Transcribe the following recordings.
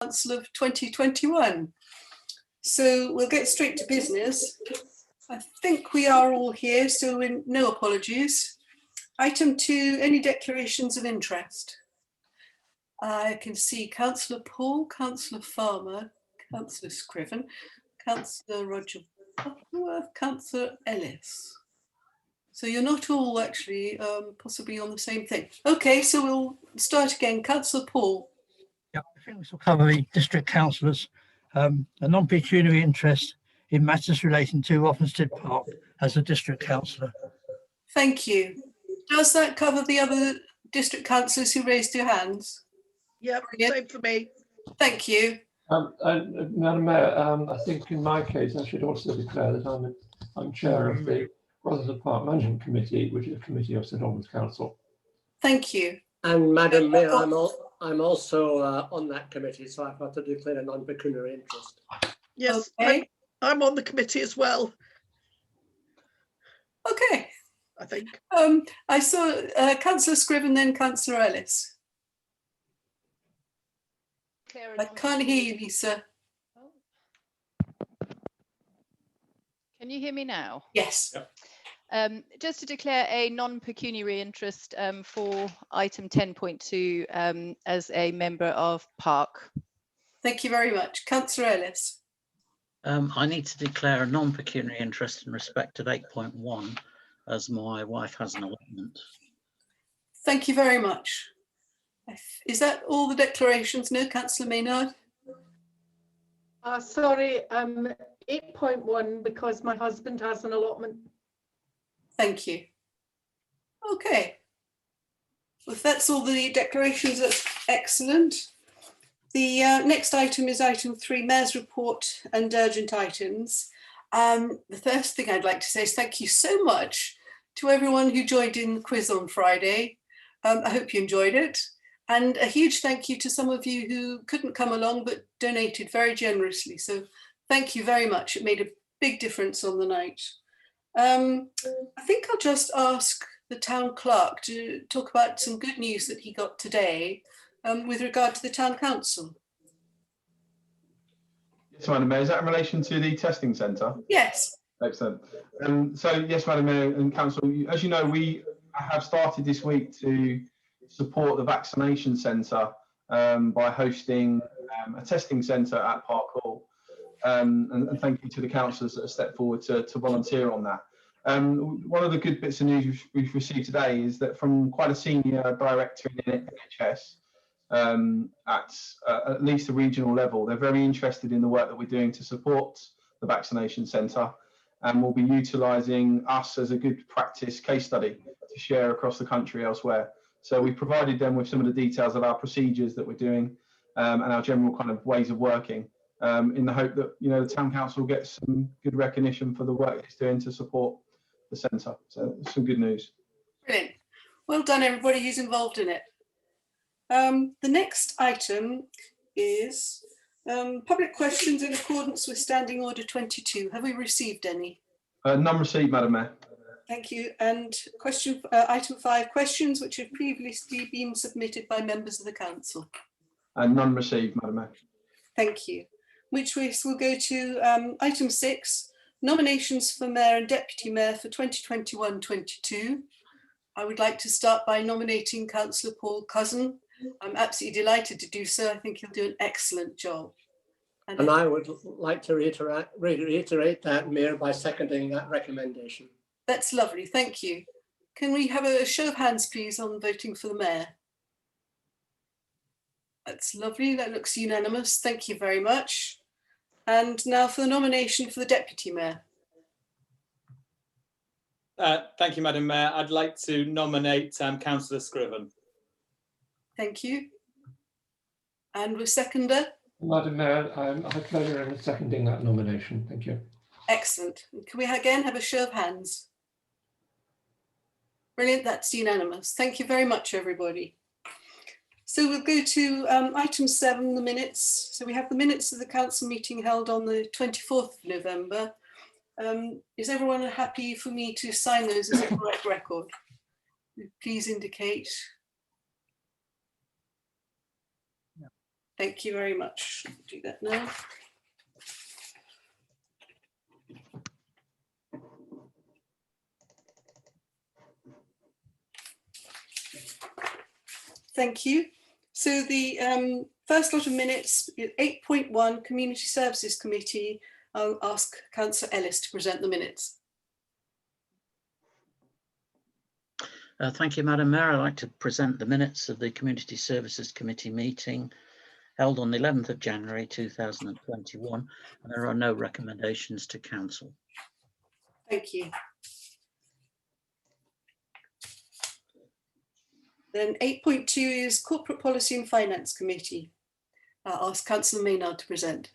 Council of 2021. So we'll get straight to business. I think we are all here, so no apologies. Item 2, any declarations of interest? I can see Councillor Paul, Councillor Farmer, Councillor Scriven, Councillor Roger Butterworth, Councillor Ellis. So you're not all actually possibly on the same thing. Okay, so we'll start again. Councillor Paul. Yeah, I think this will cover the district councillors, a non-pecuniary interest in matters relating to Offensted Park as a district councillor. Thank you. Does that cover the other district councillors who raised their hands? Yeah, same for me. Thank you. Madam Mayor, I think in my case I should also declare that I'm chair of the Rotherham Park Management Committee, which is a committee of St Albans Council. Thank you. And Madam Mayor, I'm also on that committee, so I've got to declare a non-pecuniary interest. Yes, Okay. I'm on the committee as well, Okay. I think. I saw Councillor Scriven, then Councillor Ellis. I can't hear you, Lisa. Can you hear me now? Yes. Just to declare a non-pecuniary interest for item 10.2 as a member of Park. Thank you very much. Councillor Ellis. I need to declare a non-pecuniary interest in respect of 8.1 as my wife has an allotment. Thank you very much. Is that all the declarations? No, Councillor Maynard? Sorry, 8.1 because my husband has an allotment. Thank you. Okay. Well, if that's all the declarations, that's excellent. The next item is item 3, Mayor's Report and urgent items. The first thing I'd like to say is thank you so much to everyone who joined in the quiz on Friday. I hope you enjoyed it. And a huge thank you to some of you who couldn't come along but donated very generously. So thank you very much. It made a big difference on the night. I think I'll just ask the town clerk to talk about some good news that he got today with regard to the town council. Yes, Madam Mayor, is that in relation to the testing centre? Yes. Excellent. So yes, Madam Mayor and Council, as you know, we have started this week to support the vaccination centre by hosting a testing centre at Park Hall. And thank you to the councillors that have stepped forward to volunteer on that. One of the good bits of news we've received today is that from quite a senior director in the NHS at least the regional level, they're very interested in the work that we're doing to support the vaccination centre, and we'll be utilising us as a good practice case study to share across the country elsewhere. So we provided them with some of the details of our procedures that we're doing and our general kind of ways of working, in the hope that the town council gets some good recognition for the work it's doing to support the centre. So some good news. Brilliant. Well done, everybody who's involved in it. The next item is public questions in accordance with Standing Order 22. Have we received any? None received, Madam Mayor. Thank you. And item 5, questions which have previously been submitted by members of the council. None received, Madam Mayor. Thank you. Which we'll go to item 6, nominations for Mayor and Deputy Mayor for 2021-22. I would like to start by nominating Councillor Paul Cousin. I'm absolutely delighted to do so. I think he'll do an excellent job. And I would like to reiterate that, Mayor, by seconding that recommendation. That's lovely. Thank you. Can we have a show of hands, please, on voting for the Mayor? That's lovely. That looks unanimous. Thank you very much. And now for the nomination for the Deputy Mayor. Thank you, Madam Mayor. I'd like to nominate Councillor Scriven. Thank you. And with seconder? Madam Mayor, I have pleasure in seconding that nomination. Thank you. Excellent. Can we again have a show of hands? Brilliant. That's unanimous. Thank you very much, everybody. So we'll go to item 7, the minutes. So we have the minutes of the council meeting held on the 24th of November. Is everyone happy for me to sign those as a correct record? Please indicate. Thank you very much. Do that now. Thank you. So the first lot of minutes, 8.1 Community Services Committee. I'll ask Councillor Ellis to present the minutes. Thank you, Madam Mayor. I'd like to present the minutes of the Community Services Committee meeting held on the 11th of January 2021, and there are no recommendations to Council. Thank you. Then 8.2 is Corporate Policy and Finance Committee. I'll ask Councillor Maynard to present.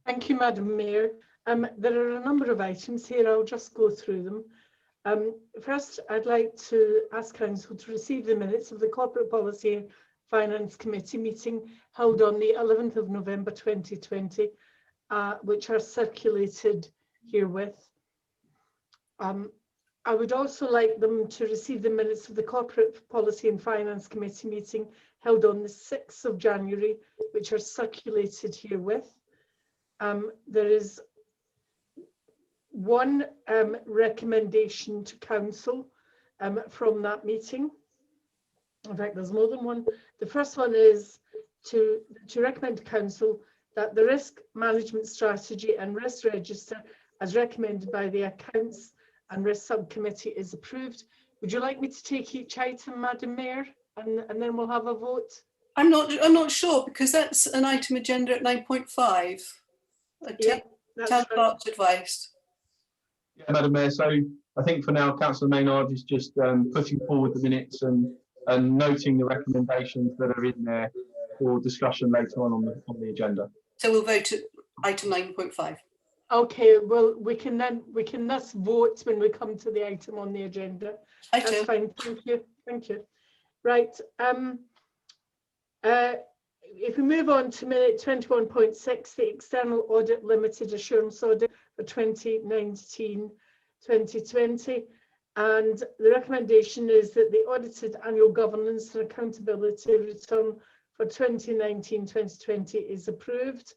Thank you, Madam Mayor. There are a number of items here. I'll just go through them. First, I'd like to ask Council to receive the minutes of the Corporate Policy and Finance Committee meeting held on the 11th of November 2020, which are circulated herewith. I would also like them to receive the minutes of the Corporate Policy and Finance Committee meeting held on the 6th of January, which are circulated herewith. There is one recommendation to Council from that meeting. In fact, there's more than one. The first one is to recommend to Council that the risk management strategy and risk register as recommended by the Accounts and Risk Subcommittee is approved. Would you like me to take each item, Madam Mayor, and then we'll have a vote? I'm not sure, because that's an item agenda at 9.5. Yeah, Town Clerk's advice. Yeah, Madam Mayor. So I think for now, Councillor Maynard is just putting forward the minutes and noting the recommendations that are in there for discussion later on the agenda. So we'll vote at item 9.5. Okay, well, we can thus vote when we come to the item on the agenda. That's fine. Thank you. Right. If we move on to minute 21.6, the External Audit Limited Assurance Audit for 2019-2020, and the recommendation is that the audited annual governance and accountability return for 2019-2020 is approved,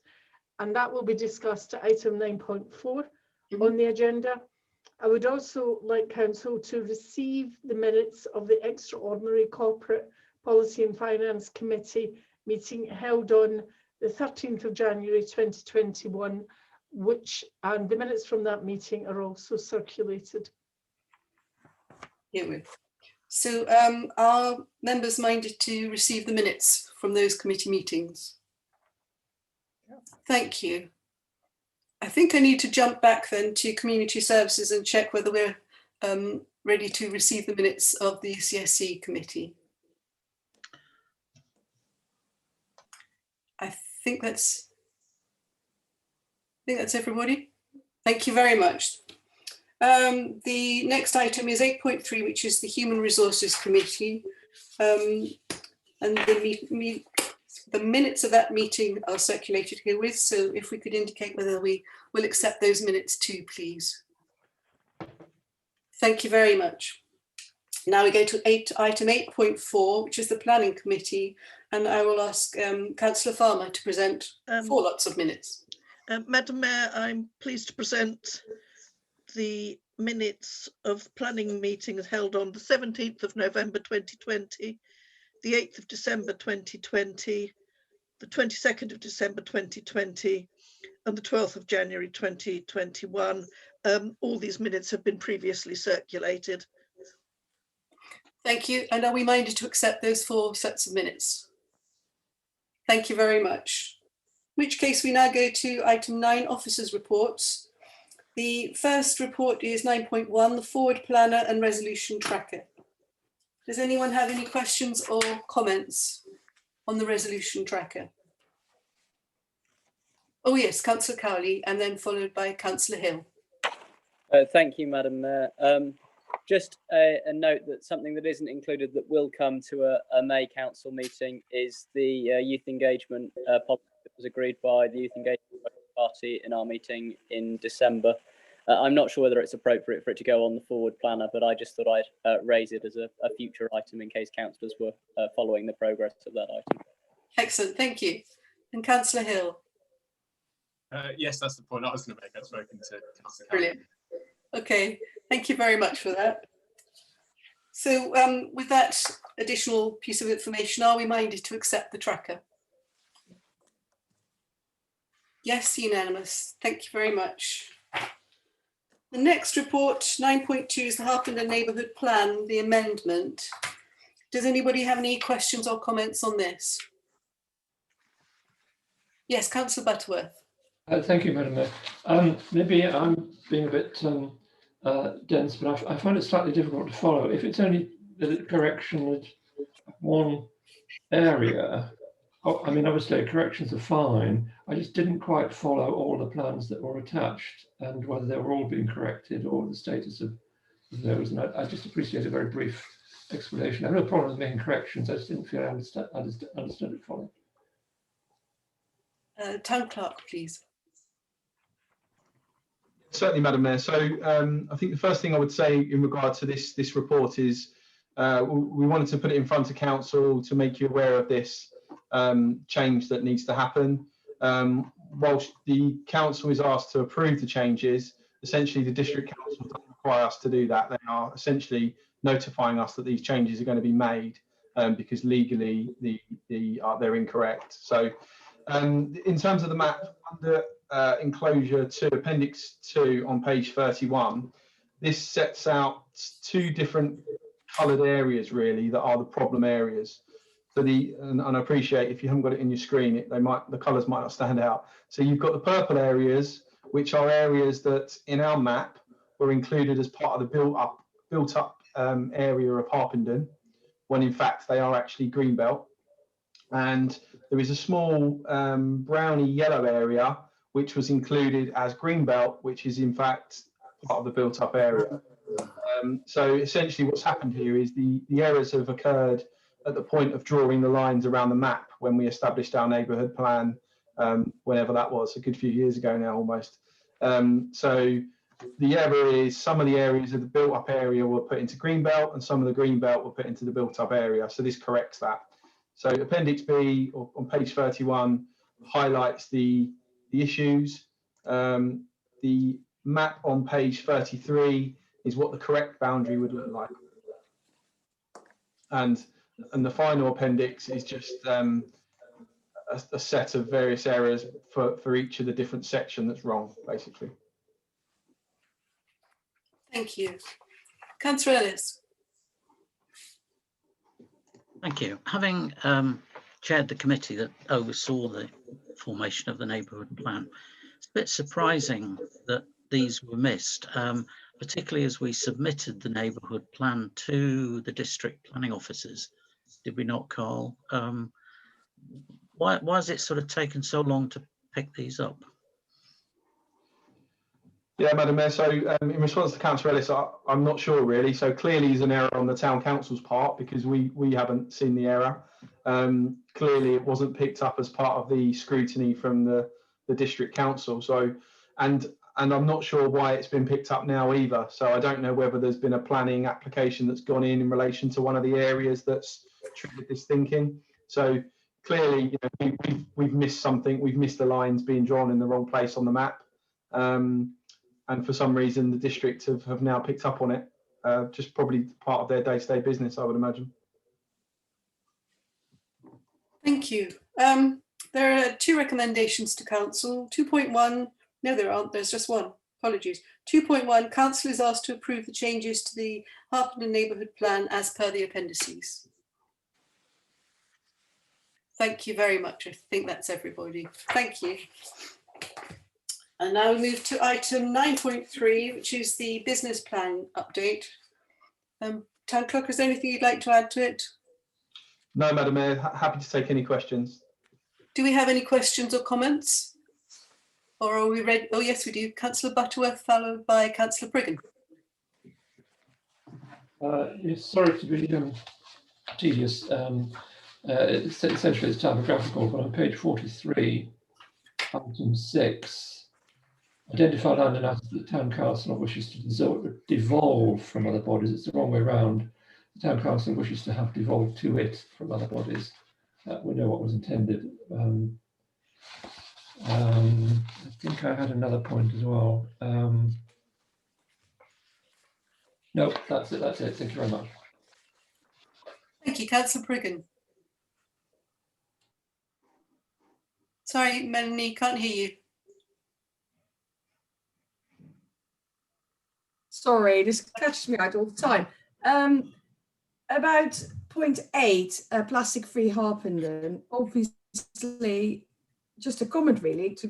and that will be discussed at item 9.4 on the agenda. I would also like Council to receive the minutes of the Extraordinary Corporate Policy and Finance Committee meeting held on the 13th of January 2021, and the minutes from that meeting are also circulated. Here we go. So are members minded to receive the minutes from those committee meetings? Thank you. I think I need to jump back then to Community Services and check whether we're ready to receive the minutes of the CSE committee. I think that's everybody. Thank you very much. The next item is 8.3, which is the Human Resources Committee. And the minutes of that meeting are circulated herewith. So if we could indicate whether we will accept those minutes too, please. Thank you very much. Now we go to item 8.4, which is the Planning Committee, and I will ask Councillor Farmer to present 4 lots of minutes. Madam Mayor, I'm pleased to present the minutes of planning meetings held on the 17th of November 2020, the 8th of December 2020, the 22nd of December 2020, and the 12th of January 2021. All these minutes have been previously circulated. Thank you. And are we minded to accept those 4 sets of minutes? Thank you very much. In which case we now go to item 9, officers' reports. The first report is 9.1, the Forward Planner and Resolution Tracker. Does anyone have any questions or comments on the Resolution Tracker? Oh yes, Councillor Cowley, and then followed by Councillor Hill. Thank you, Madam Mayor. Just a note that something that isn't included that will come to a May Council meeting is the youth engagement policy that was agreed by the Youth Engagement Party in our meeting in December. I'm not sure whether it's appropriate for it to go on the Forward Planner, but I just thought I'd raise it as a future item in case councillors were following the progress of that item. Excellent, thank you. And Councillor Hill. Yes, that's the point I was going to make. I've spoken to Councillor Brilliant. Okay, thank you very much for that. So with that additional piece of information, are we minded to accept the tracker? Yes, unanimous. Thank you very much. The next report, 9.2, is the Harpenden Neighbourhood Plan, the amendment. Does anybody have any questions or comments on this? Yes, Councillor Butterworth. Thank you, Madam Mayor. Maybe I'm being a bit dense, but I find it slightly difficult to follow. If it's only the correction of one area, I mean, obviously corrections are fine. I just didn't quite follow all the plans that were attached and whether they were all being corrected or the status of those. And I just appreciate a very brief explanation. I have no problem with making corrections. I just didn't feel I understood it fully. Town Clerk, please. Certainly, Madam Mayor. So I think the first thing I would say in regard to this report is we wanted to put it in front of Council to make you aware of this change that needs to happen. Whilst the Council is asked to approve the changes, essentially the District Council doesn't require us to do that. They are essentially notifying us that these changes are going to be made because legally they're incorrect. So in terms of the map, under enclosure 2, appendix 2 on page 31, this sets out 2 different coloured areas really that are the problem areas. So and I appreciate if you haven't got it in your screen, the colours might not stand out. So you've got the purple areas, which are areas that in our map were included as part of the built up area of Harpenden, when in fact they are actually Greenbelt. And there is a small browny yellow area which was included as Greenbelt, which is in fact part of the built up area. So essentially what's happened here is the errors have occurred at the point of drawing the lines around the map when we established our neighbourhood plan, whenever that was, a good few years ago now almost. So the error is some of the areas of the built up area were put into Greenbelt and some of the Greenbelt were put into the built up area. So this corrects that. So Appendix B on page 31 highlights the issues. The map on page 33 is what the correct boundary would look like. And the final appendix is just a set of various errors for each of the different section that's wrong, basically. Thank you. Councillor Ellis. Thank you. Having chaired the committee that oversaw the formation of the neighbourhood plan, it's a bit surprising that these were missed, particularly as we submitted the neighbourhood plan to the district planning officers. Did we not, Carl? Why has it sort of taken so long to pick these up? Yeah, Madam Mayor, so in response to Councillor Ellis, I'm not sure really. So clearly there's an error on the Town Council's part because we haven't seen the error. Clearly it wasn't picked up as part of the scrutiny from the District Council. So, and I'm not sure why it's been picked up now either. So I don't know whether there's been a planning application that's gone in relation to one of the areas that's triggered this thinking. So clearly, you know, we've missed something. We've missed the lines being drawn in the wrong place on the map. And for some reason, the district have now picked up on it, just probably part of their day-to-day business, I would imagine. Thank you. There are 2 recommendations to Council. 2.1, no, there aren't, there's just one. Apologies. 2.1, Council is asked to approve the changes to the Harpenden Neighbourhood Plan as per the appendices. Thank you very much. I think that's everybody. Thank you. And now we move to item 9.3, which is the business plan update. Town Clerk, is there anything you'd like to add to it? No, Madam Mayor, happy to take any questions. Do we have any questions or comments? Or are we ready? Oh, yes, we do. Councillor Butterworth, followed by Councillor Priggen. Yes, sorry to be tedious. Essentially, it's typographical, but on page 43, item 6, identify land and assets that the Town Council wishes to devolve from other bodies. It's the wrong way around. The Town Council wishes to have devolved to it from other bodies. we know what was intended. I think I had another point as well. No, that's it. That's it. Thank you very much. Thank you, Councillor Priggen. Sorry, Melanie, can't hear you. Sorry, this catches me out all the time. About point 8, plastic-free Harpenden. Obviously, just a comment really to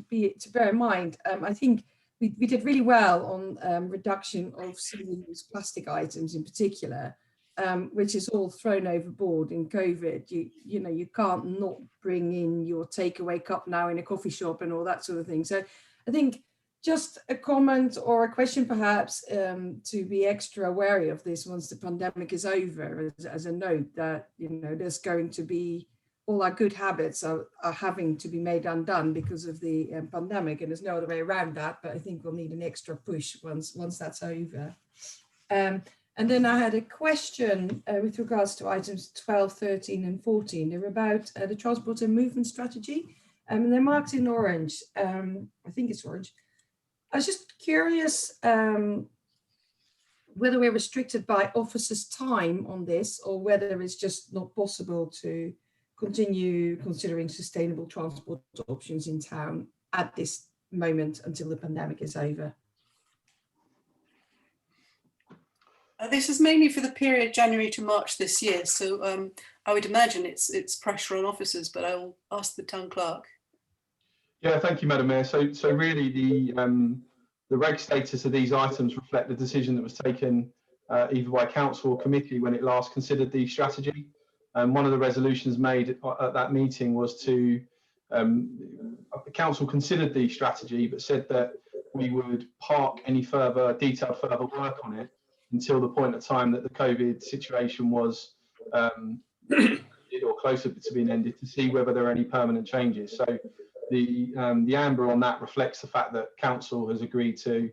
bear in mind. I think we did really well on reduction of single-use plastic items in particular, which is all thrown overboard in COVID. You know, you can't not bring in your takeaway cup now in a coffee shop and all that sort of thing. So I think just a comment or a question perhaps to be extra wary of this once the pandemic is over, as a note that, you know, there's going to be all our good habits are having to be made undone because of the pandemic, and there's no other way around that. But I think we'll need an extra push once that's over. And then I had a question with regards to items 12, 13 and 14. They're about the transport and movement strategy, and they're marked in orange. I think it's orange. I was just curious whether we're restricted by officers' time on this, or whether it's just not possible to continue considering sustainable transport options in town at this moment until the pandemic is over. This is mainly for the period January to March this year, so I would imagine it's pressure on officers, but I will ask the town clerk. Yeah, thank you, Madam Mayor. So really the reg status of these items reflect the decision that was taken either by council or committee when it last considered the strategy. One of the resolutions made at that meeting was to, the council considered the strategy, but said that we would park any detailed further work on it until the point of time that the COVID situation was or closer to being ended, to see whether there are any permanent changes. So the amber on that reflects the fact that council has agreed to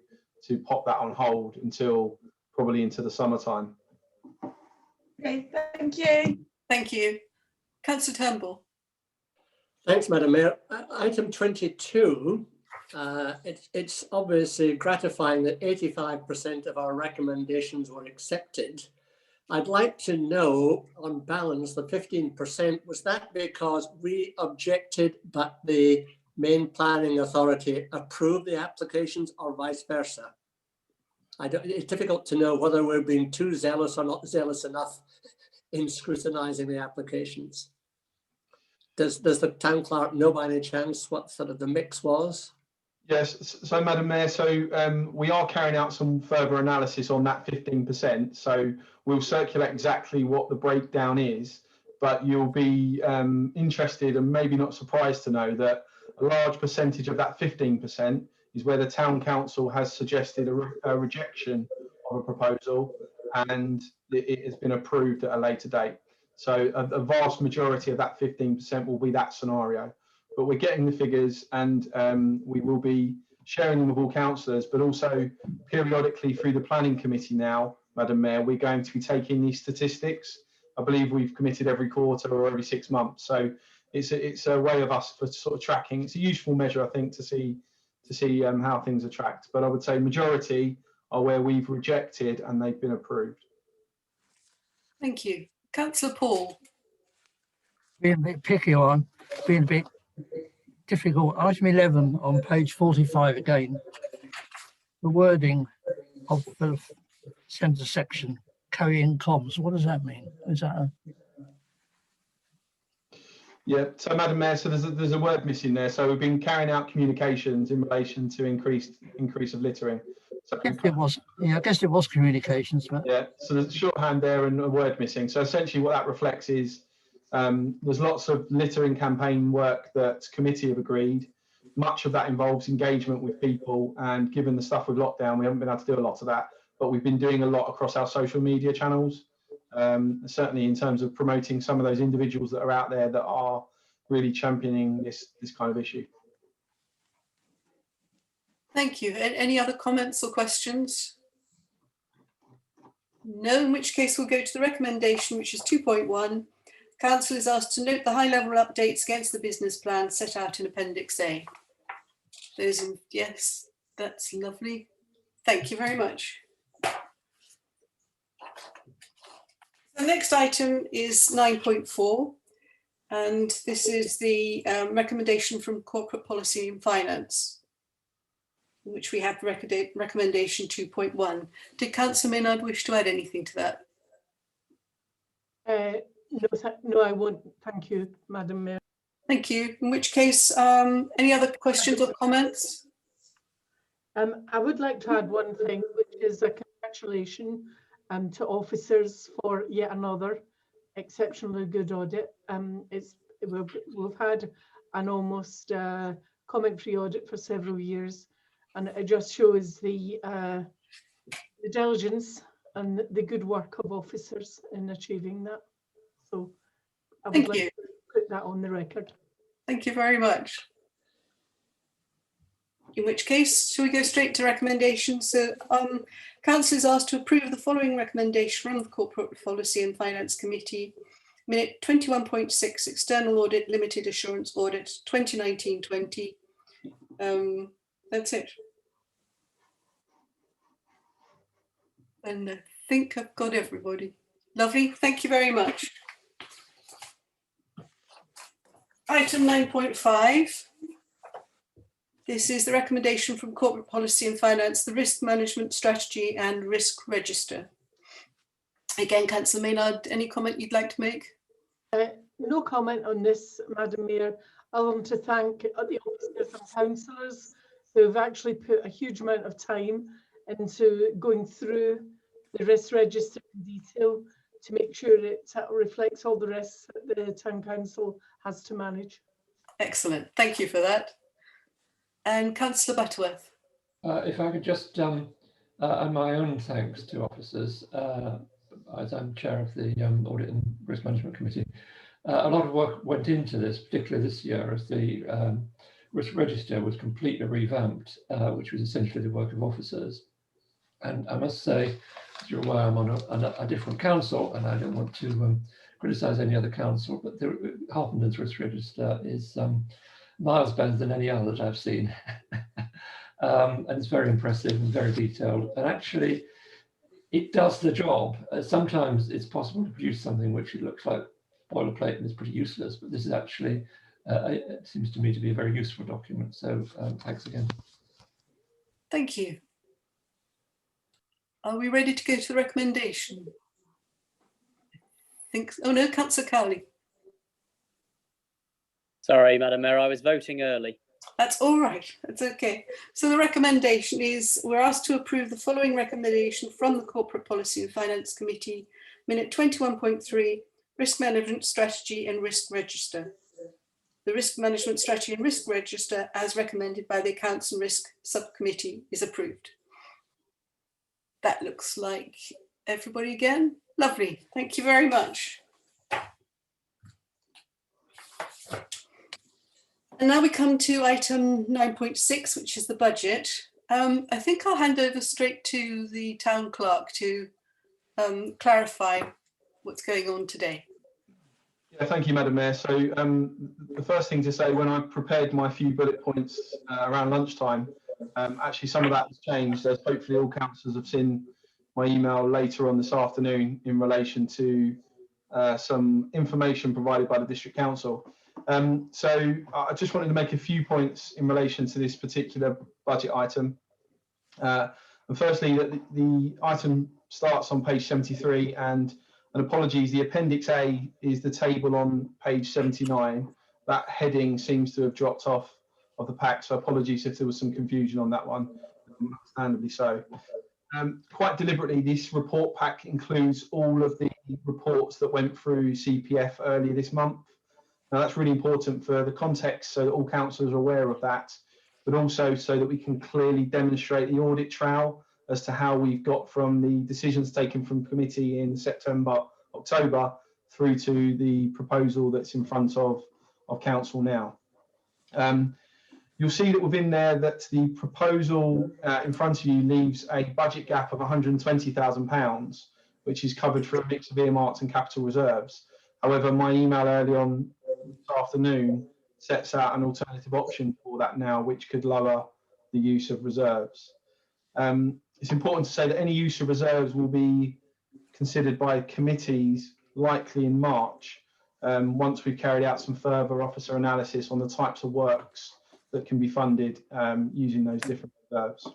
pop that on hold until probably into the summertime. Okay, thank you. Thank you. Councillor Turnbull. Thanks, Madam Mayor. Item 22, it's obviously gratifying that 85% of our recommendations were accepted. I'd like to know, on balance, the 15%, was that because we objected but the main planning authority approved the applications, or vice versa? It's difficult to know whether we're being too zealous or not zealous enough in scrutinising the applications. Does the town clerk know by any chance what sort of the mix was? Yes, so Madam Mayor, so we are carrying out some further analysis on that 15%. So we'll circulate exactly what the breakdown is, but you'll be interested and maybe not surprised to know that a large percentage of that 15% is where the town council has suggested a rejection of a proposal, and it has been approved at a later date. So a vast majority of that 15% will be that scenario. But we're getting the figures, and we will be sharing them with all councillors, but also periodically through the planning committee now, Madam Mayor, we're going to be taking these statistics. I believe we've committed every quarter or every 6 months. So it's a way of us for sort of tracking. It's a useful measure, I think, to see how things are tracked. But I would say majority are where we've rejected and they've been approved. Thank you. Councillor Paul. Being a bit picky on, being a bit difficult. Item 11 on page 45 again. The wording of the centre section, carrying comms. What does that mean? Is that a... Yeah, so Madam Mayor, so there's a word missing there. So we've been carrying out communications in relation to increase of littering. So it was, yeah, I guess it was communications, but yeah. So there's a shorthand there and a word missing. So essentially, what that reflects is there's lots of littering campaign work that committee have agreed. Much of that involves engagement with people, and given the stuff with lockdown, we haven't been able to do a lot of that. But we've been doing a lot across our social media channels. Certainly in terms of promoting some of those individuals that are out there that are really championing this kind of issue. Thank you. Any other comments or questions? No, in which case we'll go to the recommendation, which is 2.1, Council is asked to note the high-level updates against the business plan set out in Appendix A. Those in, yes, that's lovely. Thank you very much. The next item is 9.4, and this is the recommendation from Corporate Policy and Finance, which we have recommendation 2.1. Did Councillor Maynard wish to add anything to that? No, I won't. Thank you, Madam Mayor. Thank you. In which case, any other questions or comments? I would like to add one thing, which is a congratulation to officers for yet another exceptionally good audit. We've had an almost comment-free audit for several years, and it just shows the diligence and the good work of officers in achieving that. So I would like to put that on the record. Thank you very much. In which case, shall we go straight to recommendations? So Council is asked to approve the following recommendation from the Corporate Policy and Finance Committee. Minute 21.6, External Audit, Limited Assurance Audit, 2019-20. That's it. And I think I've got everybody. Lovely, thank you very much. Item 9.5. This is the recommendation from Corporate Policy and Finance, the Risk Management Strategy and Risk Register. Again, Councillor Maynard, any comment you'd like to make? No comment on this, Madam Mayor. I want to thank the officers and councillors who have actually put a huge amount of time into going through the risk register in detail to make sure it reflects all the risks that the Town Council has to manage. Excellent, thank you for that. And Councillor Butterworth. If I could just add my own thanks to officers, as I'm chair of the Audit and Risk Management Committee. A lot of work went into this, particularly this year, as the risk register was completely revamped, which was essentially the work of officers. And I must say, as you're aware, I'm on a different council, and I don't want to criticise any other council, but the Harpenden's risk register is miles better than any other that I've seen. And it's very impressive and very detailed. And actually, it does the job. Sometimes it's possible to produce something which it looks like boilerplate and is pretty useless, but this is actually, it seems to me to be a very useful document. So thanks again. Thank you. Are we ready to go to the recommendation? Oh no, Councillor Cowley. Sorry, Madam Mayor, I was voting early. That's all right, that's okay. So the recommendation is we're asked to approve the following recommendation from the Corporate Policy and Finance Committee, minute 21.3, Risk Management Strategy and Risk Register. The Risk Management Strategy and Risk Register, as recommended by the Accounts and Risk Subcommittee, is approved. That looks like everybody again. Lovely, thank you very much. And now we come to item 9.6, which is the budget. I think I'll hand over straight to the town clerk to clarify what's going on today. Yeah, thank you, Madam Mayor. So the first thing to say, when I prepared my few bullet points around lunchtime, actually some of that has changed, as hopefully all councillors have seen my email later on this afternoon in relation to some information provided by the District Council. So I just wanted to make a few points in relation to this particular budget item. And firstly, that the item starts on page 73, and apologies, the Appendix A is the table on page 79. That heading seems to have dropped off of the pack, so apologies if there was some confusion on that one, understandably so. Quite deliberately, this report pack includes all of the reports that went through CPF earlier this month. Now that's really important for the context, so that all councillors are aware of that, but also so that we can clearly demonstrate the audit trail as to how we've got from the decisions taken from committee in September, October, through to the proposal that's in front of council now. You'll see that within there that the proposal in front of you leaves a budget gap of £120,000, which is covered through a mix of earmarks and capital reserves. However, my email early on this afternoon sets out an alternative option for that now, which could lower the use of reserves. It's important to say that any use of reserves will be considered by committees likely in March, once we've carried out some further officer analysis on the types of works that can be funded using those different reserves.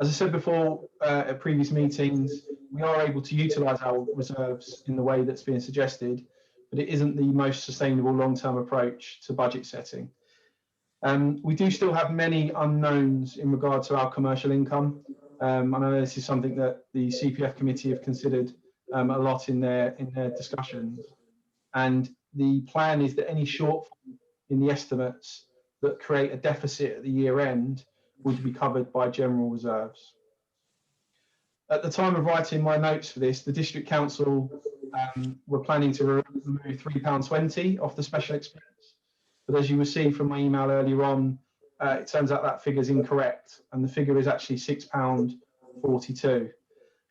As I said before at previous meetings, we are able to utilise our reserves in the way that's being suggested, but it isn't the most sustainable long-term approach to budget setting. We do still have many unknowns in regard to our commercial income. I know this is something that the CPF committee have considered a lot in their discussions. And the plan is that any shortfall in the estimates that create a deficit at the year end would be covered by general reserves. At the time of writing my notes for this, the District Council were planning to remove £3.20 off the special expense. But as you will see from my email earlier on, it turns out that figure is incorrect, and the figure is actually £6.42.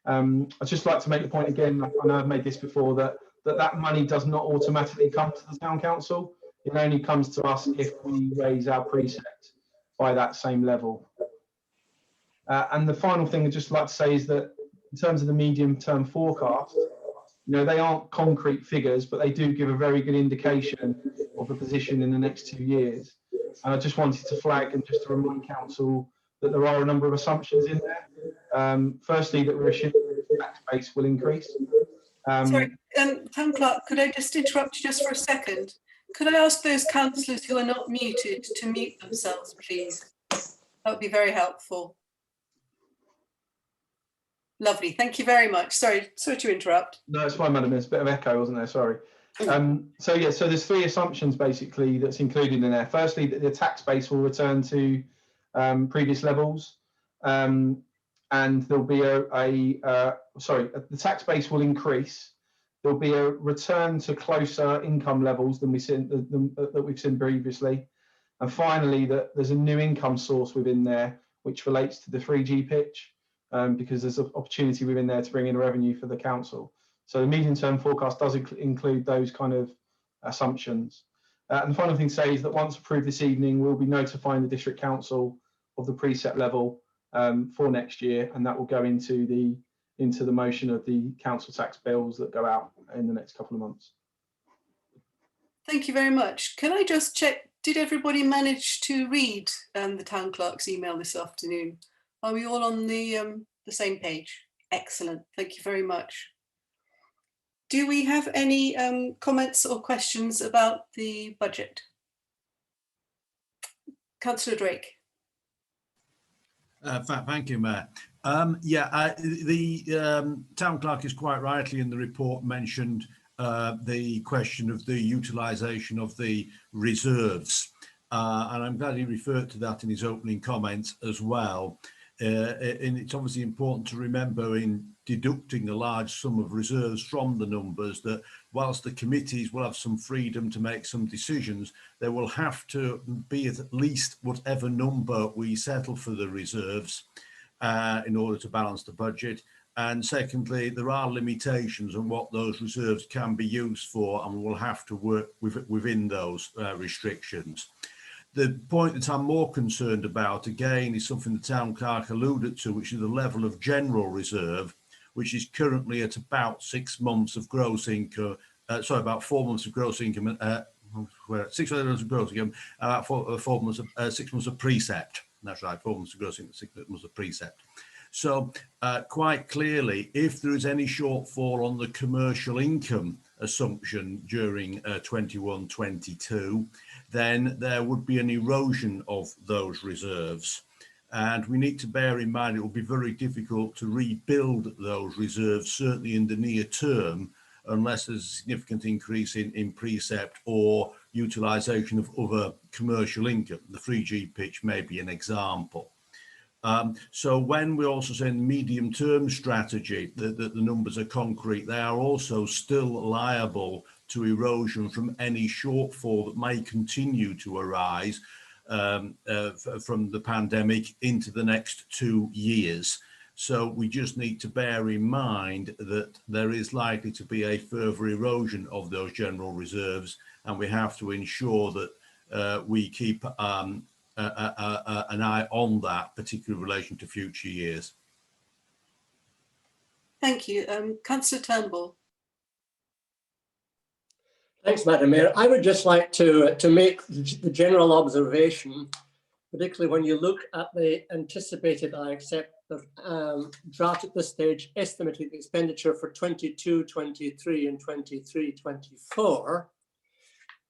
I'd just like to make the point again, I know I've made this before, that money does not automatically come to the Town Council. It only comes to us if we raise our precept by that same level. And the final thing I'd just like to say is that in terms of the medium-term forecast, they aren't concrete figures, but they do give a very good indication of the position in the next 2 years. And I just wanted to flag and just to remind Council that there are a number of assumptions in there. Firstly, that we're assuming the tax base will increase. Sorry, Town Clerk, could I just interrupt you just for a second? Could I ask those councillors who are not muted to mute themselves, please? That would be very helpful. Lovely, thank you very much. Sorry to interrupt. No, it's fine, Madam. There's a bit of echo, wasn't there? Sorry. So there's three assumptions basically that's included in there. Firstly, that the tax base will return to previous levels, and there'll be the tax base will increase. There'll be a return to closer income levels than we've seen previously, and finally that there's a new income source within there which relates to the 3G pitch. Because there's an opportunity within there to bring in revenue for the council. So the medium-term forecast does include those kind of assumptions. And the final thing to say is that once approved this evening, we'll be notifying the District Council of the precept level for next year, and that will go into the motion of the council tax bills that go out in the next couple of months. Thank you very much. Can I just check, did everybody manage to read the Town Clerk's email this afternoon? Are we all on the same page? Excellent, thank you very much. Do we have any comments or questions about the budget? Councillor Drake. Thank you, Mayor. The Town Clerk is quite rightly in the report mentioned the question of the utilisation of the reserves. And I'm glad he referred to that in his opening comments as well. And it's obviously important to remember in deducting a large sum of reserves from the numbers that whilst the committees will have some freedom to make some decisions, there will have to be at least whatever number we settle for the reserves in order to balance the budget. And secondly, there are limitations on what those reserves can be used for, and we'll have to work within those restrictions. The point that I'm more concerned about, again, is something the Town Clerk alluded to, which is the level of general reserve, which is currently at about 6 months of gross income, about 4 months of gross income, 6 months of gross income, about 6 months of precept. That's right, 4 months of gross income, 6 months of precept. So quite clearly, if there is any shortfall on the commercial income assumption during 21-22, then there would be an erosion of those reserves. And we need to bear in mind it will be very difficult to rebuild those reserves, certainly in the near term, unless there's a significant increase in precept or utilisation of other commercial income. The 3G pitch may be an example. So when we're also saying medium-term strategy, that the numbers are concrete, they are also still liable to erosion from any shortfall that may continue to arise from the pandemic into the next 2 years. So we just need to bear in mind that there is likely to be a further erosion of those general reserves, and we have to ensure that we keep an eye on that, particularly in relation to future years. Thank you. Councillor Turnbull. Thanks, Madam Mayor. I would just like to make the general observation, particularly when you look at the anticipated, I accept the draft at this stage, estimated expenditure for 22-23 and 23-24.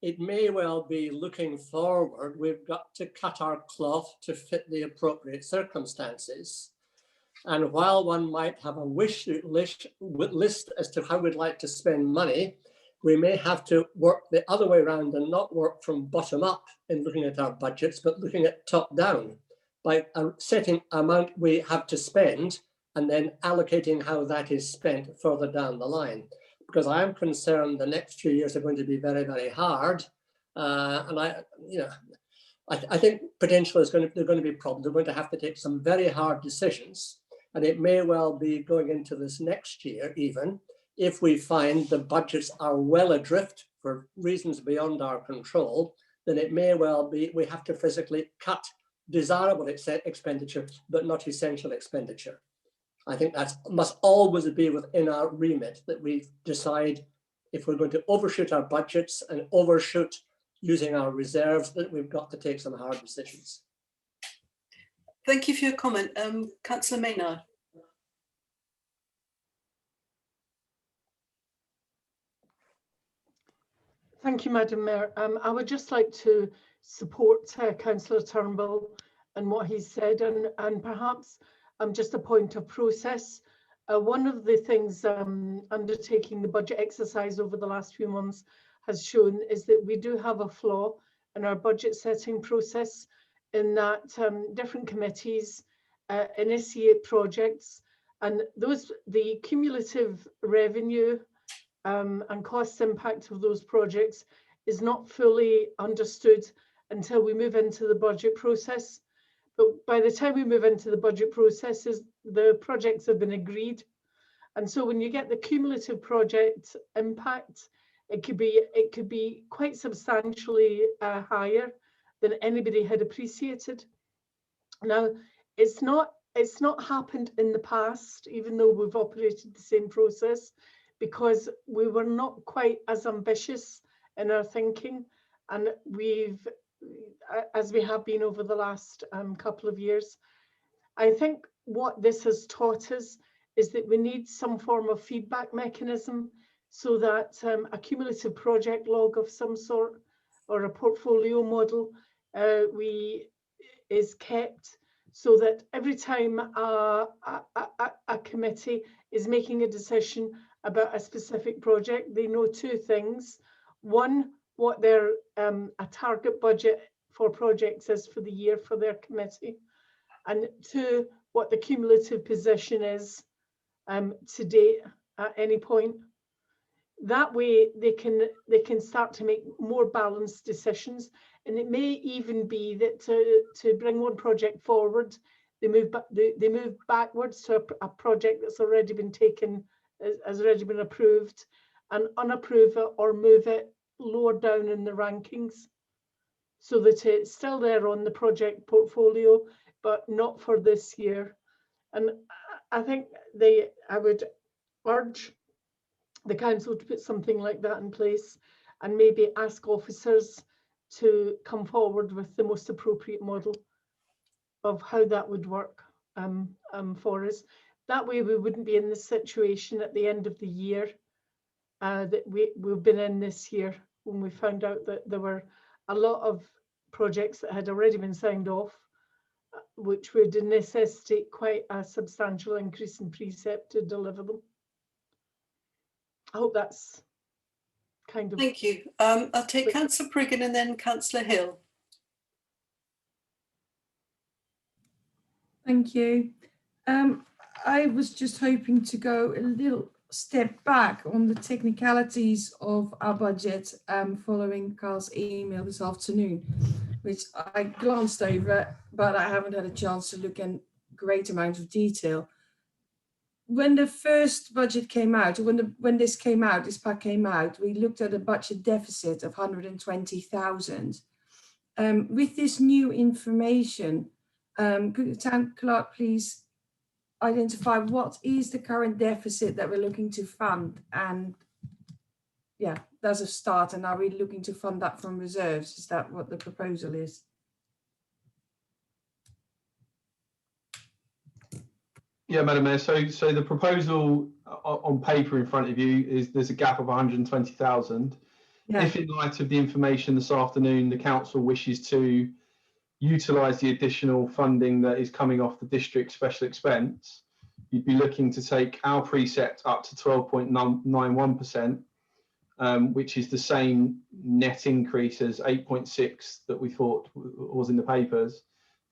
It may well be looking forward, we've got to cut our cloth to fit the appropriate circumstances. And while one might have a wish list as to how we'd like to spend money, we may have to work the other way around and not work from bottom up in looking at our budgets, but looking at top down by setting amount we have to spend and then allocating how that is spent further down the line. Because I am concerned the next few years are going to be very, very hard. And I think potentially there are going to be problems. We're going to have to take some very hard decisions. And it may well be going into this next year even, if we find the budgets are well adrift for reasons beyond our control, then it may well be we have to physically cut desirable expenditure, but not essential expenditure. I think that must always be within our remit, that we decide if we're going to overshoot our budgets and overshoot using our reserves, that we've got to take some hard decisions. Thank you for your comment. Councillor Maynard. Thank you, Madam Mayor. I would just like to support Councillor Turnbull and what he said, and perhaps just a point of process. One of the things undertaking the budget exercise over the last few months has shown is that we do have a flaw in our budget setting process, in that different committees initiate projects, and the cumulative revenue and cost impact of those projects is not fully understood until we move into the budget process. But by the time we move into the budget processes, the projects have been agreed. And so when you get the cumulative project impact, it could be quite substantially higher than anybody had appreciated. Now, it's not happened in the past, even though we've operated the same process, because we were not quite as ambitious in our thinking, and as we have been over the last couple of years. I think what this has taught us is that we need some form of feedback mechanism, so that a cumulative project log of some sort or a portfolio model is kept, so that every time a committee is making a decision about a specific project, they know two things. One, what their a target budget for projects is for the year for their committee, and two, what the cumulative position is to date at any point. That way they can start to make more balanced decisions, and it may even be that to bring one project forward, they move backwards to a project that's already been taken, has already been approved, and unapprove it or move it lower down in the rankings, so that it's still there on the project portfolio, but not for this year. And I think I would urge the council to put something like that in place, and maybe ask officers to come forward with the most appropriate model of how that would work for us. That way we wouldn't be in this situation at the end of the year that we've been in this year, when we found out that there were a lot of projects that had already been signed off, which would necessitate quite a substantial increase in precept to deliver them. I hope that's kind of... Thank you. I'll take Councillor Priggen and then Councillor Hill. Thank you. I was just hoping to go a little step back on the technicalities of our budget following Carl's email this afternoon, which I glanced over, but I haven't had a chance to look in great amount of detail. when the first budget came out, when this pack came out, we looked at a budget deficit of 120,000. With this new information, could the town clerk please identify what is the current deficit that we're looking to fund? And yeah, that's a start. And are we looking to fund that from reserves? Is that what the proposal is? Yeah, Madam Mayor. So the proposal on paper in front of you is there's a gap of 120,000. Yeah. If in light of the information this afternoon, the council wishes to utilise the additional funding that is coming off the district special expense, you'd be looking to take our precept up to 12.91%, which is the same net increase as 8.6 that we thought was in the papers.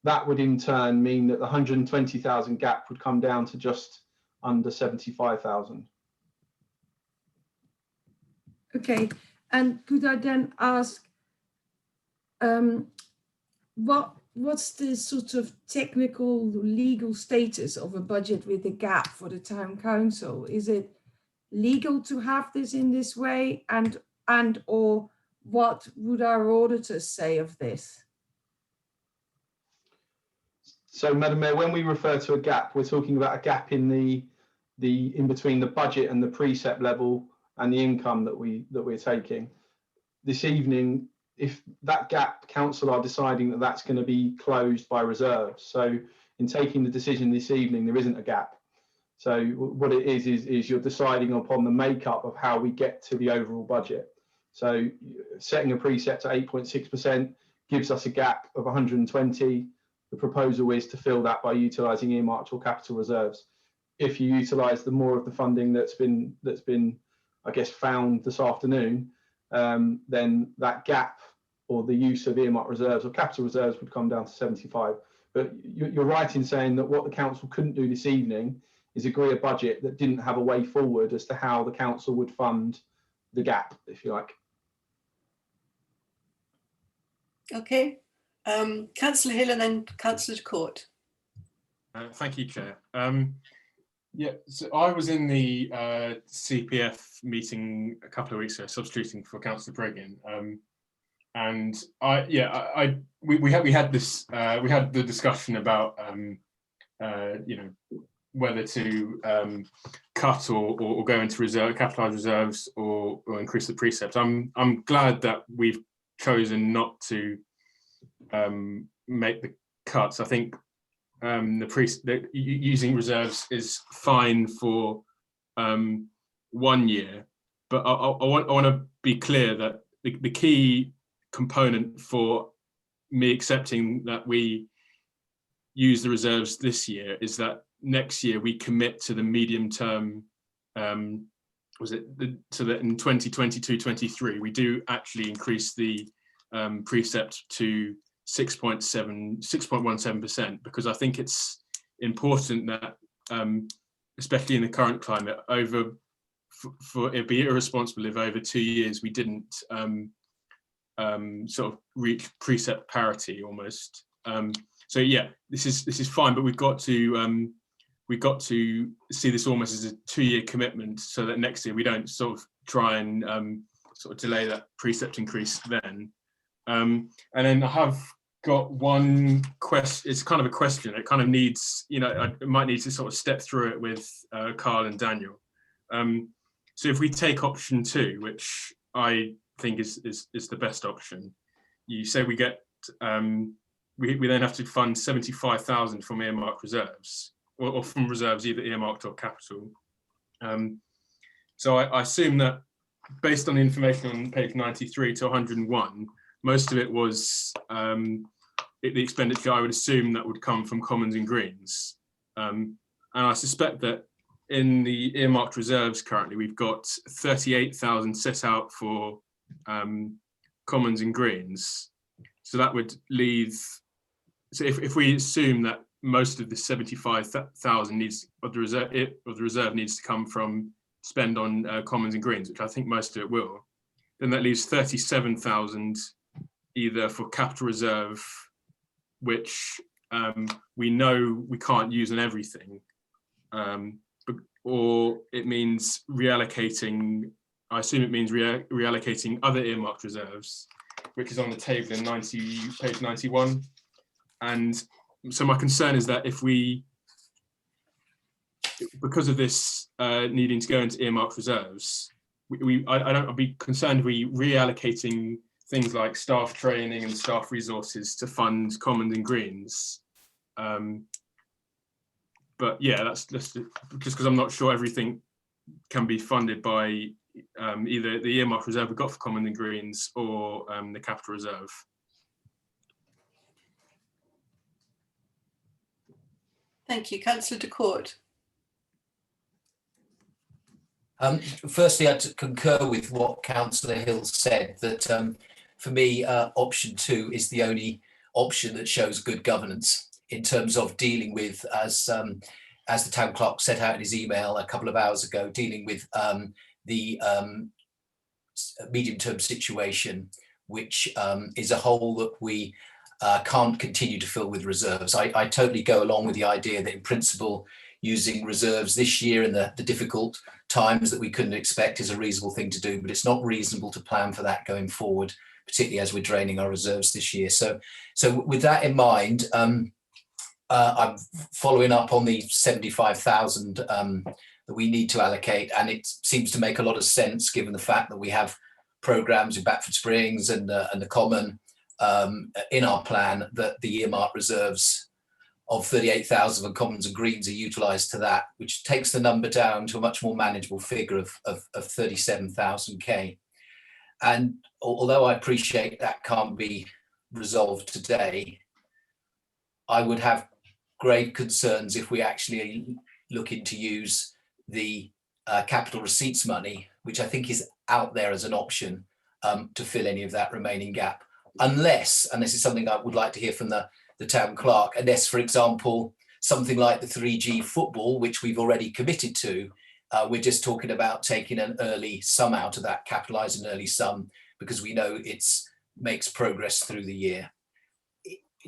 That would in turn mean that the 120,000 gap would come down to just under 75,000. Okay, and could I then ask, what's the sort of technical legal status of a budget with a gap for the town council? Is it legal to have this in this way, and or what would our auditors say of this? So, Madam Mayor, when we refer to a gap, we're talking about a gap in in between the budget and the precept level and the income that we're taking. This evening, if that gap, council are deciding that that's going to be closed by reserves. So, in taking the decision this evening, there isn't a gap. So, what it is you're deciding upon the makeup of how we get to the overall budget. So, setting a precept at 8.6% gives us a gap of 120. The proposal is to fill that by utilising earmarked or capital reserves. If you utilise the more of the funding that's been, I guess, found this afternoon, then that gap or the use of earmarked reserves or capital reserves would come down to 75. But you're right in saying that what the council couldn't do this evening is agree a budget that didn't have a way forward as to how the council would fund the gap, if you like. Okay. Councillor Hill and then Councillor Court. Thank you, Chair. Yeah, so I was in the CPF meeting a couple of weeks ago, substituting for Councillor Breggin, and we had the discussion about whether to cut or go into capitalised reserves or increase the precept. I'm glad that we've chosen not to make the cuts. I think using reserves is fine for 1 year, but I want to be clear that the key component for me accepting that we use the reserves this year is that next year we commit to the medium term, so that in 2022-23 we do actually increase the precept to 6.17%, because I think it's important that, especially in the current climate, it'd be irresponsible if over 2 years we didn't sort of reach precept parity almost. So yeah, this is fine, but we've got to see this almost as a 2-year commitment, so that next year we don't sort of try and sort of delay that precept increase then. And then I have got one question. It's kind of a question. It kind of needs, I might need to sort of step through it with Carl and Daniel. So if we take option 2, which I think is the best option, you say we get we then have to fund 75,000 from earmarked reserves, or from reserves either earmarked or capital. So I assume that based on the information on page 93 to 101, most of it was the expenditure I would assume that would come from Commons and Greens. And I suspect that in the earmarked reserves currently, we've got 38,000 set out for Commons and Greens. So that would leave, so if we assume that most of the 75,000 of the reserve needs to come from spend on Commons and Greens, which I think most of it will, then that leaves 37,000 either for capital reserve, which we know we can't use on everything, but or it means reallocating, I assume it means reallocating other earmarked reserves, which is on the table in page 91. And so my concern is that if we, because of this needing to go into earmarked reserves, I'd be concerned we reallocating things like staff training and staff resources to fund commons and greens. But yeah, that's just because I'm not sure everything can be funded by either the earmarked reserve we've got for commons and greens or the capital reserve. Thank you. Councillor Decourt. Firstly, I concur with what Councillor Hill said, that for me, option 2 is the only option that shows good governance in terms of dealing with, as the town clerk set out in his email a couple of hours ago, dealing with the medium-term situation, which is a hole that we can't continue to fill with reserves. I totally go along with the idea that in principle, using reserves this year in the difficult times that we couldn't expect is a reasonable thing to do, but it's not reasonable to plan for that going forward, particularly as we're draining our reserves this year. So with that in mind, I'm following up on the 75,000 that we need to allocate, and it seems to make a lot of sense given the fact that we have programmes in Batford Springs and the Common in our plan, that the earmarked reserves of 38,000 for commons and greens are utilised to that, which takes the number down to a much more manageable figure of 37,000K. And although I appreciate that can't be resolved today, I would have grave concerns if we actually looking to use the capital receipts money, which I think is out there as an option, to fill any of that remaining gap, unless, and this is something I would like to hear from the town clerk, unless, for example, something like the 3G football, which we've already committed to, we're just talking about taking an early sum out of that, capitalising an early sum, because we know it's makes progress through the year.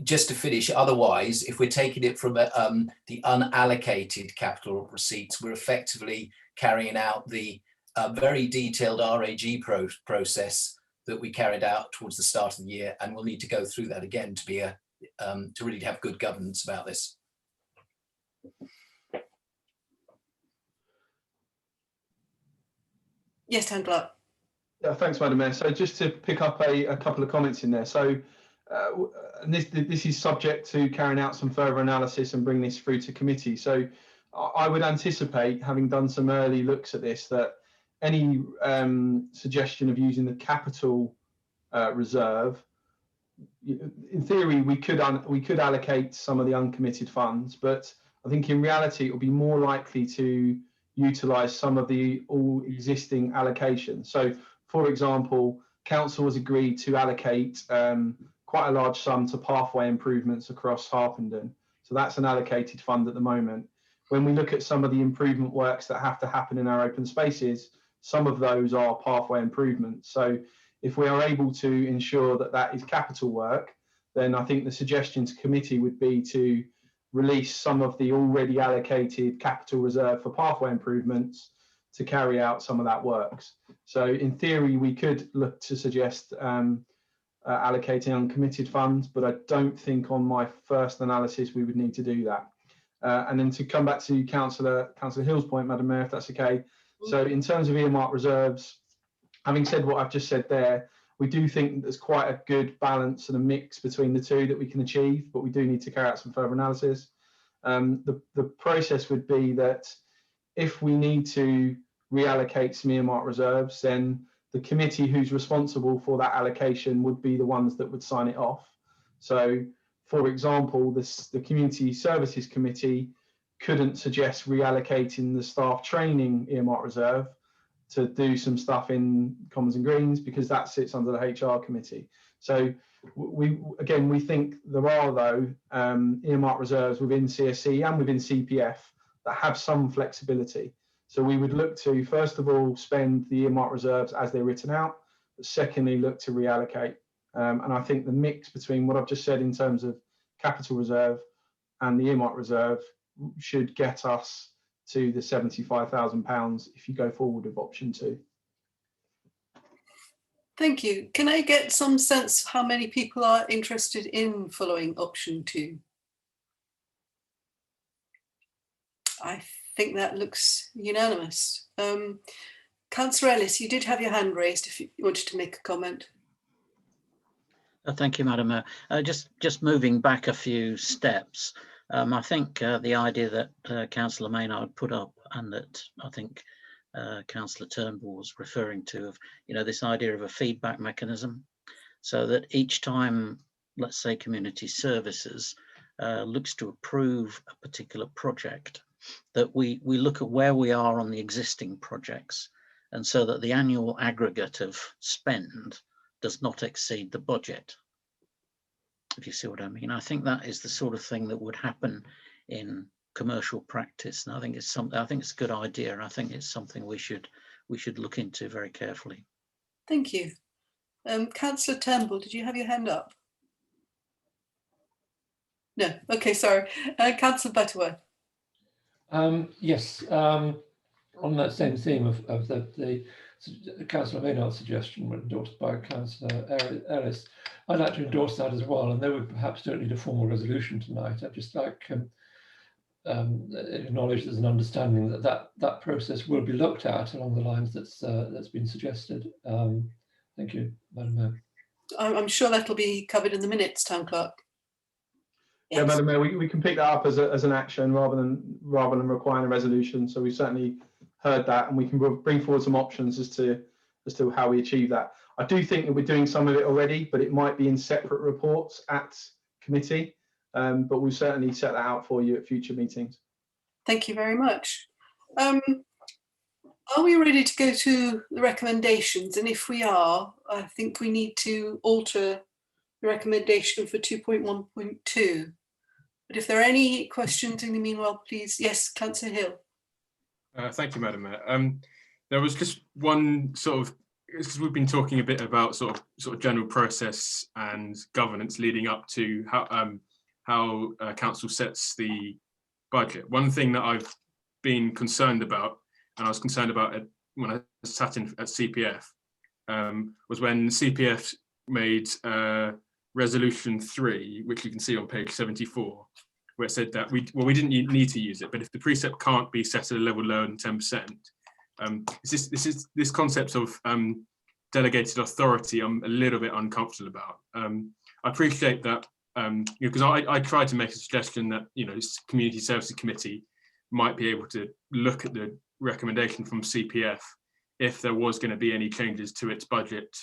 Just to finish, otherwise, if we're taking it from the unallocated capital receipts, we're effectively carrying out the very detailed RAG process that we carried out towards the start of the year, and we'll need to go through that again to be to really have good governance about this. Yes, town clerk. Yeah, thanks, Madam Mayor. So just to pick up a couple of comments in there. So and this is subject to carrying out some further analysis and bring this through to committee. So I would anticipate, having done some early looks at this, that any suggestion of using the capital reserve, in theory, we could allocate some of the uncommitted funds, but I think in reality it will be more likely to utilise some of the all existing allocations. So, for example, council has agreed to allocate quite a large sum to pathway improvements across Harpenden. So that's an allocated fund at the moment. When we look at some of the improvement works that have to happen in our open spaces, some of those are pathway improvements. So if we are able to ensure that that is capital work, then I think the suggestion to committee would be to release some of the already allocated capital reserve for pathway improvements to carry out some of that works. So in theory, we could look to suggest allocating uncommitted funds, but I don't think on my first analysis we would need to do that. And then to come back to Councillor Hill's point, Madam Mayor, if that's okay. So in terms of earmarked reserves, having said what I've just said there, we do think that there's quite a good balance and a mix between the two that we can achieve, but we do need to carry out some further analysis. The process would be that if we need to reallocate some earmarked reserves, then the committee who's responsible for that allocation would be the ones that would sign it off. So, for example, the Community Services Committee couldn't suggest reallocating the staff training earmarked reserve to do some stuff in Commons and Greens, because that sits under the HR committee. So we think there are, though, earmarked reserves within CSC and within CPF that have some flexibility. So we would look to, first of all, spend the earmarked reserves as they're written out, but secondly, look to reallocate. And I think the mix between what I've just said in terms of capital reserve and the earmarked reserve should get us to the £75,000 if you go forward with option 2. Thank you. Can I get some sense how many people are interested in following option 2? I think that looks unanimous. Councillor Ellis, you did have your hand raised if you wanted to make a comment. Thank you, Madam Mayor. Just moving back a few steps, I think the idea that Councillor Maynard put up and that I think Councillor Turnbull was referring to, of this idea of a feedback mechanism, so that each time, let's say, community services looks to approve a particular project, that we look at where we are on the existing projects, and so that the annual aggregate of spend does not exceed the budget, if you see what I mean. I think that is the sort of thing that would happen in commercial practice, and I think it's a good idea, and I think it's something we should look into very carefully. Thank you. Councillor Turnbull, did you have your hand up? No. Okay, sorry. Councillor Butterworth. Yes. On that same theme of the Councillor Maynard's suggestion, endorsed by Councillor Ellis, I'd like to endorse that as well. And though we perhaps don't need a formal resolution tonight, I'd just like acknowledge there's an understanding that process will be looked at along the lines that's been suggested. Thank you, Madam Mayor. I'm sure that'll be covered in the minutes, Town Clerk. Yeah, Madam Mayor, we can pick that up as an action rather than requiring a resolution. So we certainly heard that, and we can bring forward some options as to how we achieve that. I do think that we're doing some of it already, but it might be in separate reports at committee. But we'll certainly set that out for you at future meetings. Thank you very much. Are we ready to go to the recommendations? And if we are, I think we need to alter the recommendation for 2.1.2. But if there are any questions in the meanwhile, please. Yes, Councillor Hill. Thank you, Madam Mayor. There was just one sort of, because we've been talking a bit about sort of general process and governance leading up to how council sets the budget. One thing that I've been concerned about, and I was concerned about it when I sat in at CPF, was when CPF made resolution 3, which you can see on page 74, where it said that we didn't need to use it, but if the precept can't be set at a level lower than 10%, this concept of delegated authority I'm a little bit uncomfortable about. I appreciate that, because I tried to make a suggestion that Community Services Committee might be able to look at the recommendation from CPF if there was going to be any changes to its budget.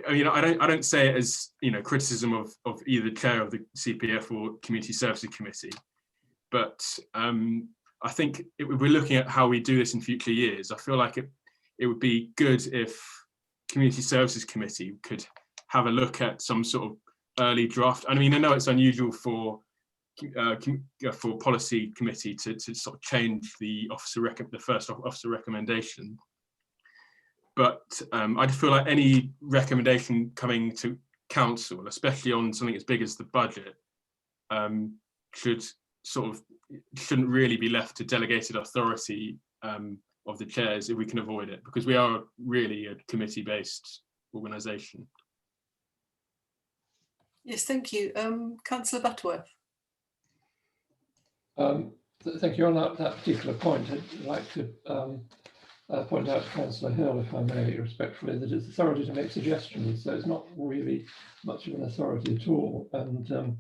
I don't say it as criticism of either chair of the CPF or Community Services Committee, but I think if we're looking at how we do this in future years, I feel like it would be good if Community Services Committee could have a look at some sort of early draft. I mean, I know it's unusual for policy committee to sort of change the first officer recommendation, but I feel like any recommendation coming to council, especially on something as big as the budget, shouldn't really be left to delegated authority of the chairs if we can avoid it, because we are really a committee-based organisation. Yes, thank you. Councillor Butterworth. Thank you. On that particular point, I'd like to point out to Councillor Hill, if I may, respectfully, that it's authority to make suggestions, so it's not really much of an authority at all. And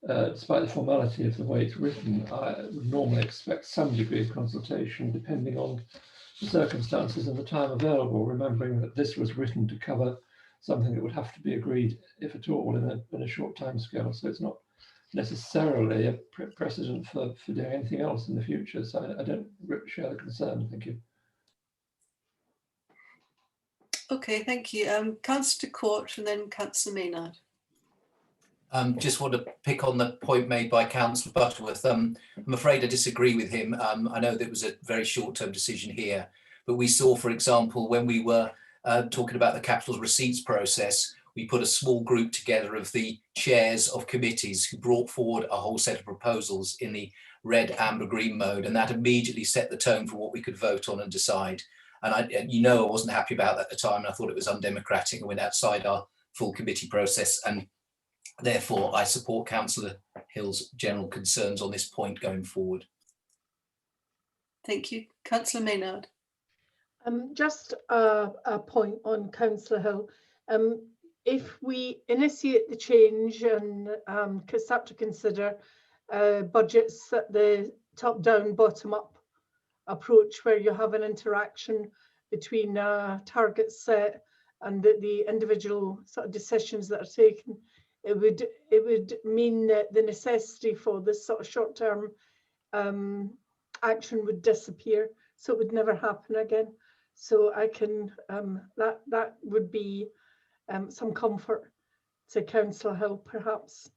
despite the formality of the way it's written, I would normally expect some degree of consultation depending on the circumstances and the time available, remembering that this was written to cover something that would have to be agreed, if at all, in a short time scale. So it's not necessarily a precedent for doing anything else in the future. So I don't share the concern. Thank you. Okay, thank you. Councillor Court and then Councillor Maynard. Just want to pick on the point made by Councillor Butterworth. I'm afraid I disagree with him. I know that it was a very short-term decision here, but we saw, for example, when we were talking about the capital receipts process, we put a small group together of the chairs of committees who brought forward a whole set of proposals in the red, amber, green mode, and that immediately set the tone for what we could vote on and decide. And I wasn't happy about that at the time, and I thought it was undemocratic and went outside our full committee process, and therefore I support Councillor Hill's general concerns on this point going forward. Thank you. Councillor Maynard. Just a point on Councillor Hill. If we initiate the change and start to consider budgets at the top-down, bottom-up approach, where you have an interaction between targets set and the individual sort of decisions that are taken, it would mean that the necessity for this sort of short-term action would disappear, so it would never happen again. So I can that would be some comfort to Councillor Hill, perhaps.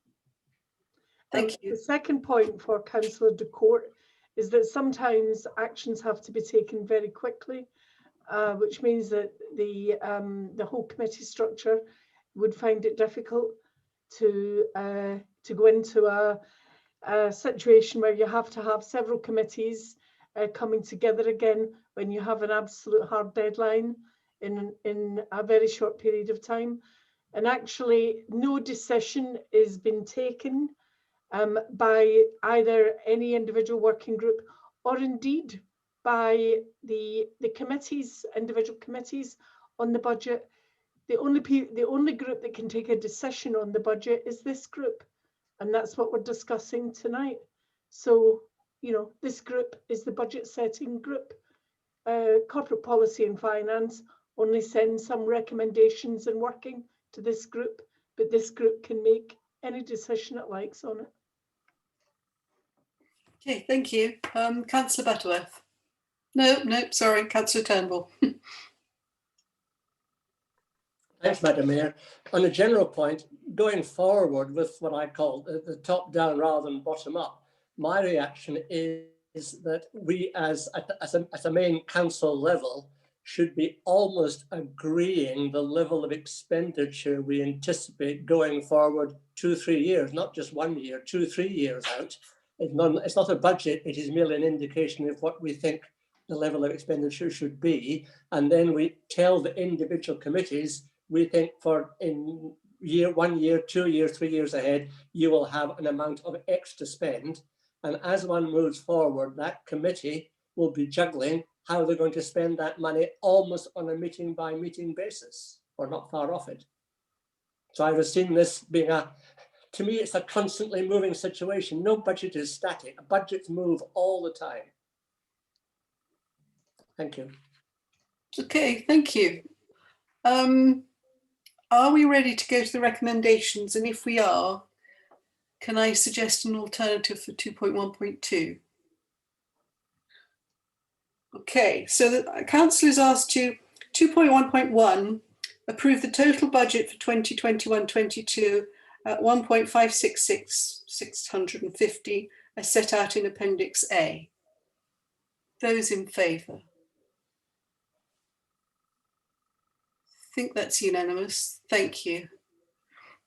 Thank you. The second point for Councillor Decourt is that sometimes actions have to be taken very quickly, which means that the whole committee structure would find it difficult to go into a situation where you have to have several committees coming together again when you have an absolute hard deadline in a very short period of time. And actually no decision is being taken by either any individual working group or indeed by the committees, individual committees on the budget. The only group that can take a decision on the budget is this group, and that's what we're discussing tonight. So, you know, this group is the budget setting group. Corporate Policy and Finance only sends some recommendations and working to this group, but this group can make any decision it likes on it. Okay, thank you. Councillor Butterworth. No, sorry, Councillor Turnbull. Thanks, Madam Mayor. On a general point, going forward with what I call the top down rather than bottom up, my reaction is that we as a main council level should be almost agreeing the level of expenditure we anticipate going forward 2-3 years, not just 1 year, 2-3 years out. It's not a budget, it is merely an indication of what we think the level of expenditure should be. And then we tell the individual committees, we think for in 1 year, 2 years, 3 years ahead, you will have an amount of X to spend. And as one moves forward, that committee will be juggling how they're going to spend that money almost on a meeting by meeting basis, or not far off it. So I was seeing this being to me, it's a constantly moving situation. No budget is static. Budgets move all the time. Thank you. Okay, thank you. Are we ready to go to the recommendations? And if we are, can I suggest an alternative for 2.1.2? Okay, so the council is asked to 2.1.1 approve the total budget for 2021-22 at 1.566650 as set out in Appendix A. Those in favour? I think that's unanimous. Thank you.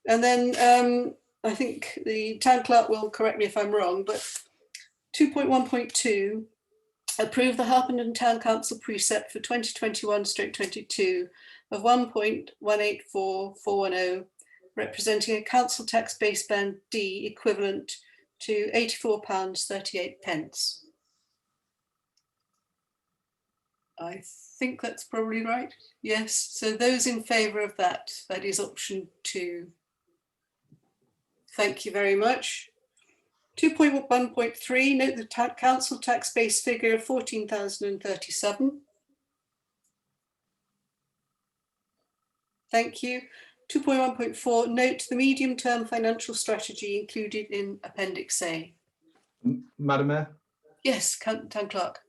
And then I think the town clerk will correct me if I'm wrong, but 2.1.2 approve the Harpenden Town Council precept for 2021/22 of 1.184410, representing a council tax base band D equivalent to £84.38. I think that's probably right. Yes, so those in favour of that, that is option 2. Thank you very much. 2.1.3, note the council tax base figure of 14,037. Thank you. 2.1.4, note the medium-term financial strategy included in Appendix A. Madam Mayor? Yes, Town Clerk.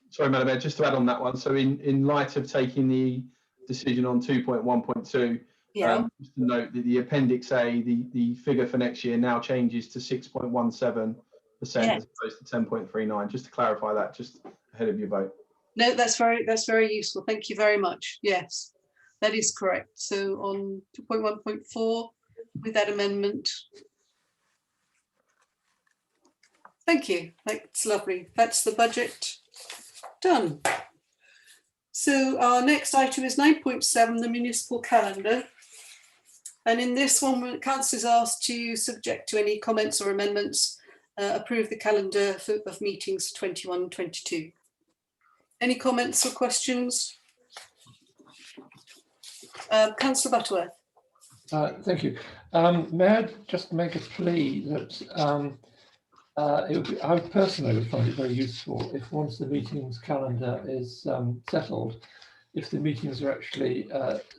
Sorry, Madam Mayor, just to add on that one. So in light of taking the decision on 2.1.2, just to note that the Appendix A, the figure for next year now changes to 6.17% as opposed to 10.39. Just to clarify that, just ahead of your vote. No, that's very useful. Thank you very much. Yes. That is correct. So on 2.1.4 with that amendment. Thank you. That's lovely. That's the budget done. So our next item is 9.7, the municipal calendar. And in this one, council is asked to, subject to any comments or amendments, approve the calendar of meetings 21-22. Any comments or questions? Councillor Butterworth. Thank you. May I just make a plea that I personally would find it very useful if once the meetings calendar is settled, if the meetings are actually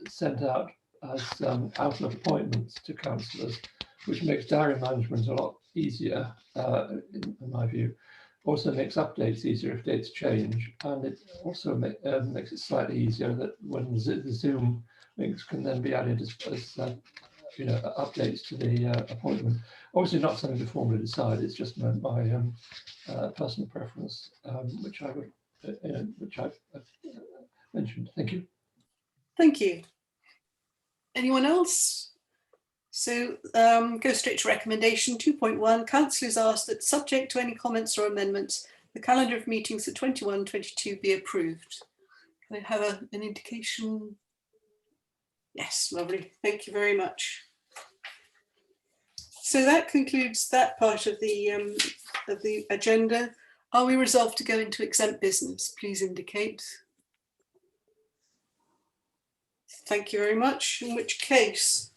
sent out as Outlook appointments to councillors, which makes diary management a lot easier, in my view. Also makes updates easier if dates change, and it also makes it slightly easier that when the Zoom links can then be added as updates to the appointment. Obviously not something to formally decide, it's just my personal preference, which I would, which I've mentioned. Thank you. Thank you. Anyone else? So go straight to recommendation 2.1. Council is asked that, subject to any comments or amendments, the calendar of meetings at 21-22 be approved. Can I have an indication? Yes, lovely. Thank you very much. So that concludes that part of the agenda. Are we resolved to go into exempt business? Please indicate. Thank you very much. In which case,